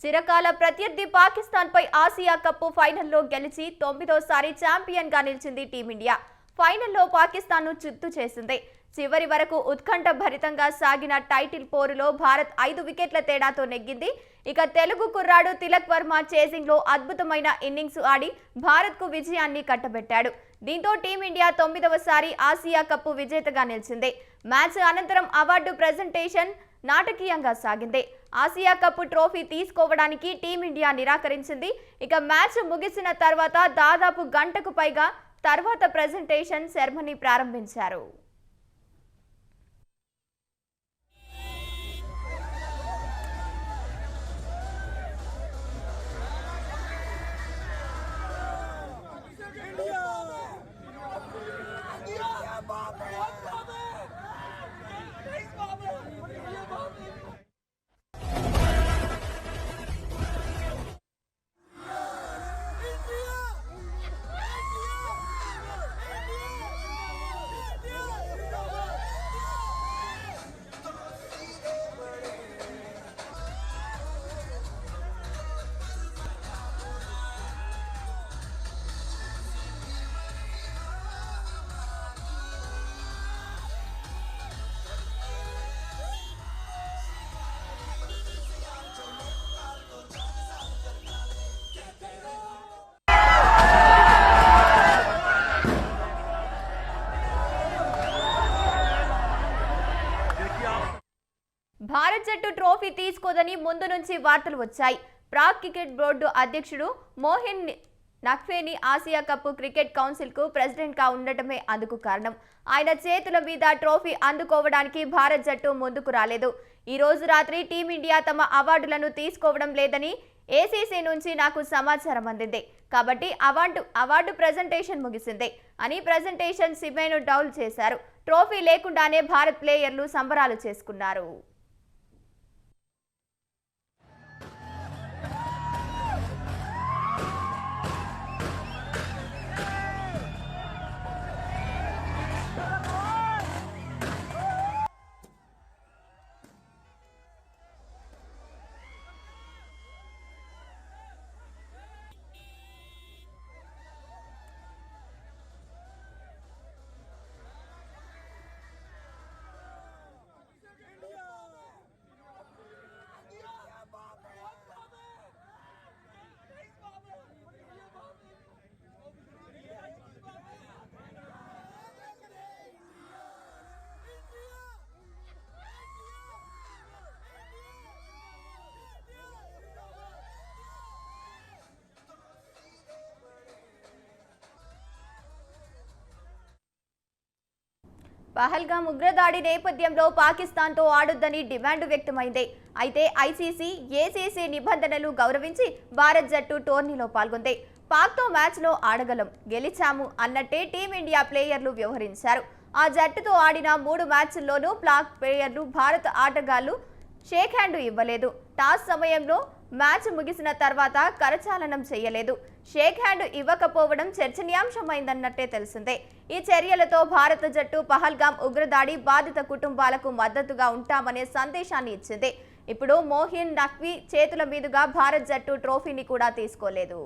చిరకాల ప్రత్యర్థి పాకిస్తాన్ పై Asia cup ఫైనల్లో గెలిచి 9వ ఛాంపియన్ గా నిలిచింది టీమిండియా. ఫైనల్లో పాకిస్తాన్ ను చిత్తు చేసింది. చివరి వరకు ఉత్కంఠ భరితంగా సాగిన టైటిల్ పోరులో భారత్ 5 వికెట్ల తేడాతో నెగ్గింది. ఇక తెలుగు కుర్రాడు తిలక్ వర్మ చేసింగ్ లో అద్భుతమైన ఇన్నింగ్స్ ఆడి భారత్ కు విజయాన్ని కట్టబెట్టాడు. దీంతో టీమిండియా 9వ ఆసియా కప్ విజేతగా నిలిచింది. మ్యాచ్ అనంతరం అవార్డు ప్రెజెంటేషన్ నాటకీయంగా సాగింది. ఆసియా కప్ ట్రోఫీ తీసుకోవడానికి టీమిండియా నిరాకరించింది. ఇక మ్యాచ్ ముగిసిన తర్వాత దాదాపు గంటకు పైగా తర్వాత ప్రెజెంటేషన్ సెరమనీ ప్రారంభించారు. భారత్ జట్టు ట్రోఫీ తీసుకోదని ముందు నుంచి వార్తలు వచ్చాయి. పాక్ క్రికెట్ బోర్డు అధ్యక్షుడు మోహిన్ Naqvi Asia cup cricket council కు ప్రెసిడెంట్ గా ఉండటమే అందుకు కారణం. ఆయన చేతుల మీద ట్రోఫీ అందుకోవడానికి భారత్ జట్టు ముందుకు రాలేదు. ఈ రోజు రాత్రి టీమిండియా తమ అవార్డులను తీసుకోవడం లేదని ఏసీసీ నుంచి నాకు సమాచారం అందింది. కాబట్టి అవార్డు ప్రెజెంటేషన్ ముగిసింది అని ప్రెజెంటేషన్ సిమెను డౌల్ చేశారు. ట్రోఫీ లేకుండానే భారత్ ప్లేయర్లు సంబరాలు చేసుకున్నారు. పహల్గామ్ ఉగ్రదాడి నేపథ్యంలో పాకిస్తాన్తో ఆడొద్దని డిమాండ్ వ్యక్తమైంది. అయితే ఐసీసీ, ఏసీసీ నిబంధనలు గౌరవించి భారత్ జట్టు టోర్నీలో పాల్గొంది. పాక్తో మ్యాచ్లో ఆడగలం, గెలిచాము అన్నట్టే టీమిండియా ప్లేయర్లు వ్యవహరించారు. ఆ జట్టుతో ఆడిన 3 మ్యాచ్ల్లోనూ పాక్ ప్లేయర్లు భారత ఆటగాళ్లు షేక్ హ్యాండ్ ఇవ్వలేదు. టాస్ సమయంలో మ్యాచ్ ముగిసిన తర్వాత కరచాలనం చేయలేదు. షేక్ హ్యాండ్ ఇవ్వకపోవడం చర్చనీయాంశమైందన్నట్టే తెలిసిందే. ఈ చర్యలతో భారత జట్టు పహల్గామ్ ఉగ్రదాడి బాధిత కుటుంబాలకు మద్దతుగా ఉంటామనే సందేశాన్ని ఇచ్చింది. ఇప్పుడు మోహిన్ నఖ్వీ చేతుల మీదుగా భారత్ జట్టు ట్రోఫీని కూడా తీసుకోలేదు.